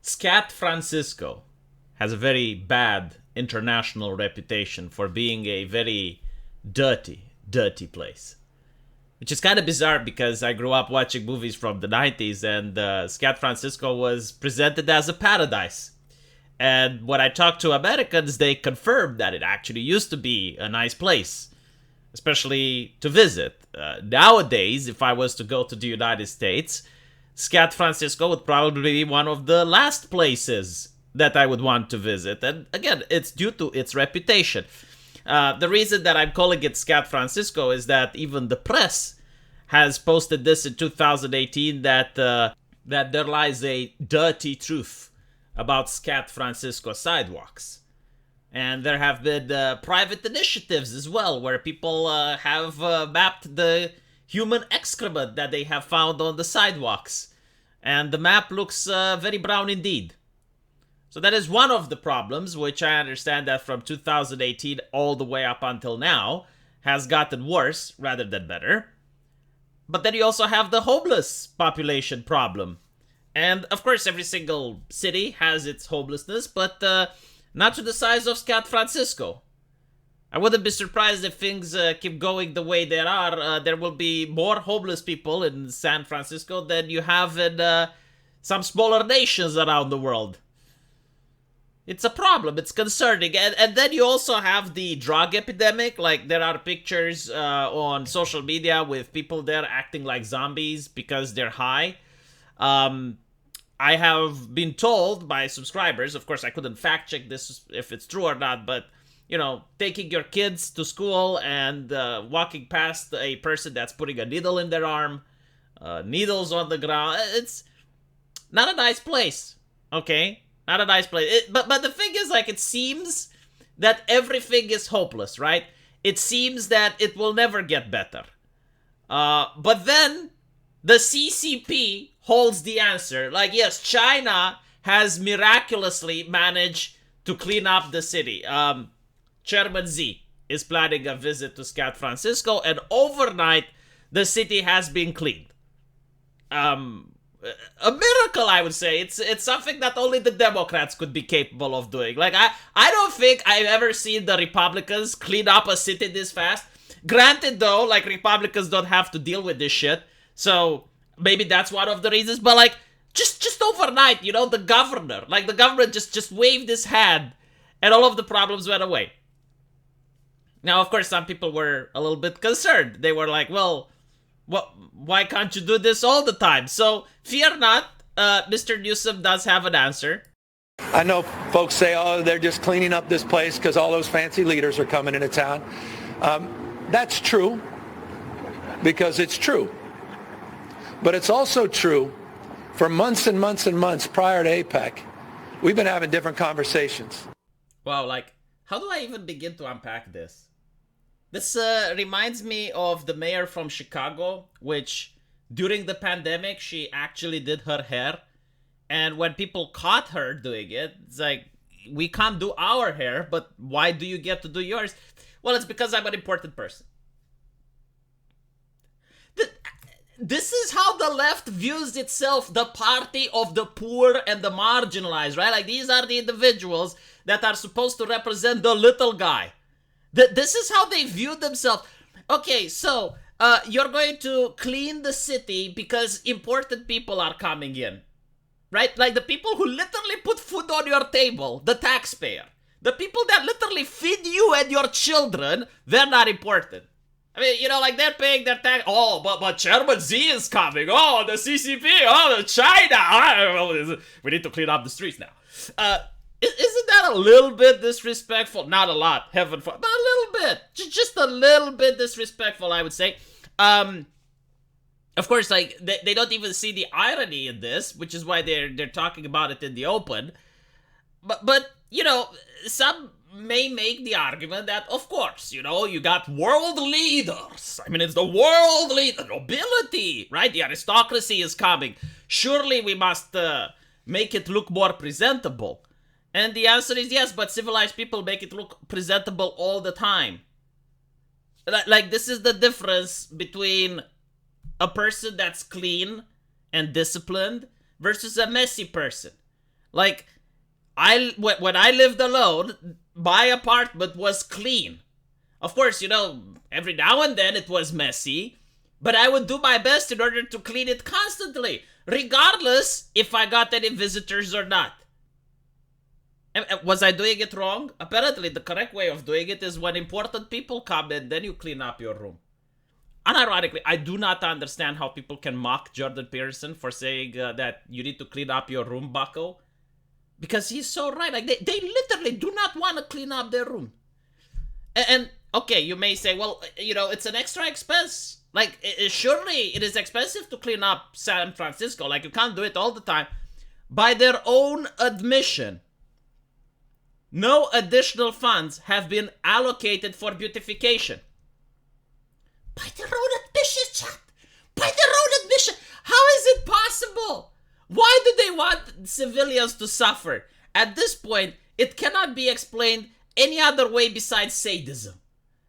Scat Francisco has a very bad international reputation for being a very dirty place. Which is kind of bizarre because I grew up watching movies from the 90s and Scat Francisco was presented as a paradise. And when I talked to Americans, they confirmed that it actually used to be a nice place, especially to visit. Nowadays, if I was to go to the United States, Scat Francisco would probably be one of the last places that I would want to visit. And again, it's due to its reputation. The reason that I'm calling it Scat Francisco is that even the press has posted this in 2018 that there lies a dirty truth about Scat Francisco sidewalks. And there have been private initiatives as well where people have mapped the human excrement that they have found on the sidewalks. And the map looks very brown indeed. So that is one of the problems, which I understand that from 2018 all the way up until now has gotten worse rather than better. But then you also have the homeless population problem. And of course every single city has its homelessness, but not to the size of Scat Francisco. I wouldn't be surprised if things keep going the way they are. There will be more homeless people in San Francisco than you have in some smaller nations around the world. It's a problem. It's concerning. And then you also have the drug epidemic. Like, there are pictures on social media with people there acting like zombies because they're high. I have been told by subscribers, of course I couldn't fact check this if it's true or not, but, you know, taking your kids to school and walking past a person that's putting a needle in their arm, needles on the ground, it's not a nice place, okay? Not a nice place. But the thing is, like, it seems that everything is hopeless, right? It seems that it will never get better. But then the CCP holds the answer. Like, yes, China has miraculously managed to clean up the city. Chairman Xi is planning a visit to Scat Francisco, and overnight, the city has been cleaned. A miracle, I would say. It's something that only the Democrats could be capable of doing. Like, I don't think I've ever seen the Republicans clean up a city this fast. Granted, though, like, Republicans don't have to deal with this shit, so maybe that's one of the reasons, but, like, just overnight, you know, the government just waved his hand, and all of the problems went away. Now, of course, some people were a little bit concerned. They were like, well, why can't you do this all the time? So, fear not, Mr. Newsom does have an answer. I know folks say, oh, they're just cleaning up this place because all those fancy leaders are coming into town. That's true, because it's true. But it's also true, for months and months and months prior to APEC, we've been having different conversations. Wow, like, how do I even begin to unpack this? This reminds me of the mayor from Chicago, which during the pandemic, she actually did her hair. And when people caught her doing it, it's like, we can't do our hair, but why do you get to do yours? Well, it's because I'm an important person. This is how the left views itself, the party of the poor and the marginalized, right? Like, these are the individuals that are supposed to represent the little guy. This is how they view themselves. Okay, so you're going to clean the city because important people are coming in, right? Like the people who literally put food on your table, the taxpayer. The people that literally feed you and your children, they're not important. I mean, you know, like, they're paying their tax. Oh, but Chairman Xi is coming. Oh, the CCP. Oh, the China. We need to clean up the streets now. Isn't that a little bit disrespectful? Not a lot, heaven for, but a little bit. Just a little bit disrespectful, I would say. Of course, like, they don't even see the irony in this, which is why they're talking about it in the open. But you know, some may make the argument that, of course, you know, you got world leaders. I mean, it's the world leader, nobility, right? The aristocracy is coming. Surely we must make it look more presentable. And the answer is yes, but civilized people make it look presentable all the time. Like, this is the difference between a person that's clean and disciplined versus a messy person. Like, when I lived alone, my apartment was clean. Of course, every now and then it was messy, but I would do my best in order to clean it constantly, regardless if I got any visitors or not. Was I doing it wrong? Apparently, the correct way of doing it is when important people come in, then you clean up your room. Unironically, I do not understand how people can mock Jordan Peterson for saying that you need to clean up your room, bucko. Because he's so right. Like, they literally do not want to clean up their room. And okay, you may say, well, it's an extra expense. Like, surely it is expensive to clean up San Francisco. Like, you can't do it all the time. By their own admission, no additional funds have been allocated for beautification. By their own admission, chat. By their own admission. How is it possible? Why do they want civilians to suffer? At this point, it cannot be explained any other way besides sadism.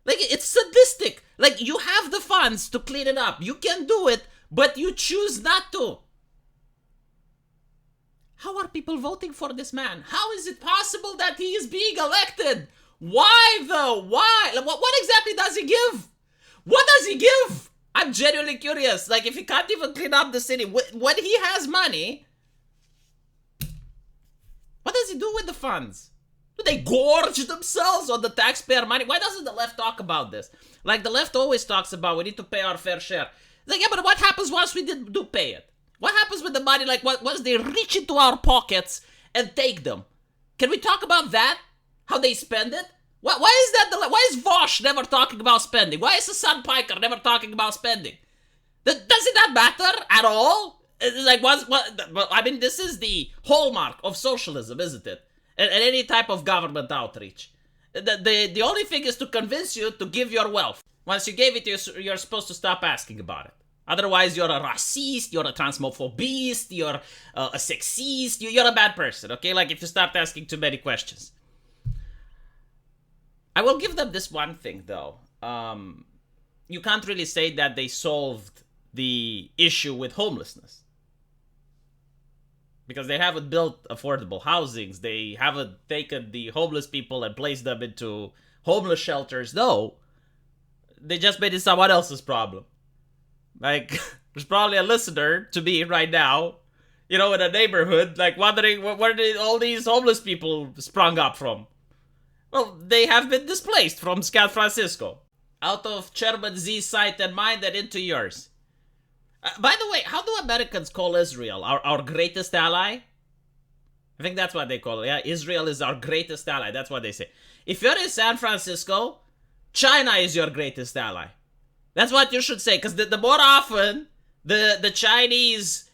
Like, it's sadistic. Like, you have the funds to clean it up. You can do it, but you choose not to. How are people voting for this man? How is it possible that he is being elected? Why, though? Why? What exactly does he give? What does he give? I'm genuinely curious. Like, if he can't even clean up the city, when he has money, what does he do with the funds? Do they gorge themselves on the taxpayer money? Why doesn't the left talk about this? Like, the left always talks about we need to pay our fair share. Like, yeah, but what happens once we do pay it? What happens with the money, like, once they reach into our pockets and take them? Can we talk about that? How they spend it? Why is that? Why is Vosh never talking about spending? Why is Hassan Piker never talking about spending? Does it not matter at all? It's like, this is the hallmark of socialism, isn't it? And any type of government outreach. The only thing is to convince you to give your wealth. Once you gave it, you're supposed to stop asking about it. Otherwise, you're a racist, you're a transmophobist, you're a sexist, you're a bad person, okay? Like, if you start asking too many questions. I will give them this one thing, though. You can't really say that they solved the issue with homelessness. Because they haven't built affordable housings. They haven't taken the homeless people and placed them into homeless shelters. No. They just made it someone else's problem. Like, there's probably a listener to me right now, in a neighborhood, like, wondering where did all these homeless people sprung up from. Well, they have been displaced from San Francisco. Out of Chairman Z's sight and mind and into yours. By the way, how do Americans call Israel? Our greatest ally? I think that's what they call it. Yeah, Israel is our greatest ally. That's what they say. If you're in San Francisco, China is your greatest ally. That's what you should say. Because the more often the Chinese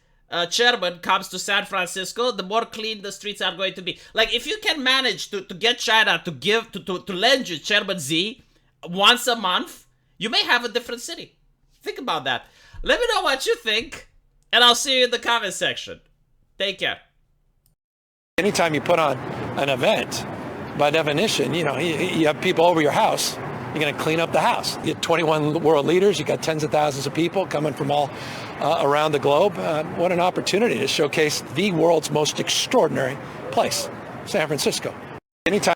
chairman comes to San Francisco, the more clean the streets are going to be. Like, if you can manage to get China to lend you Chairman Z once a month, you may have a different city. Think about that. Let me know what you think, and I'll see you in the comment section. Take care. Anytime you put on an event, by definition, you have people over your house. You're going to clean up the house. You have 21 world leaders. You got tens of thousands of people coming from all around the globe. What an opportunity to showcase the world's most extraordinary place, San Francisco. Anytime.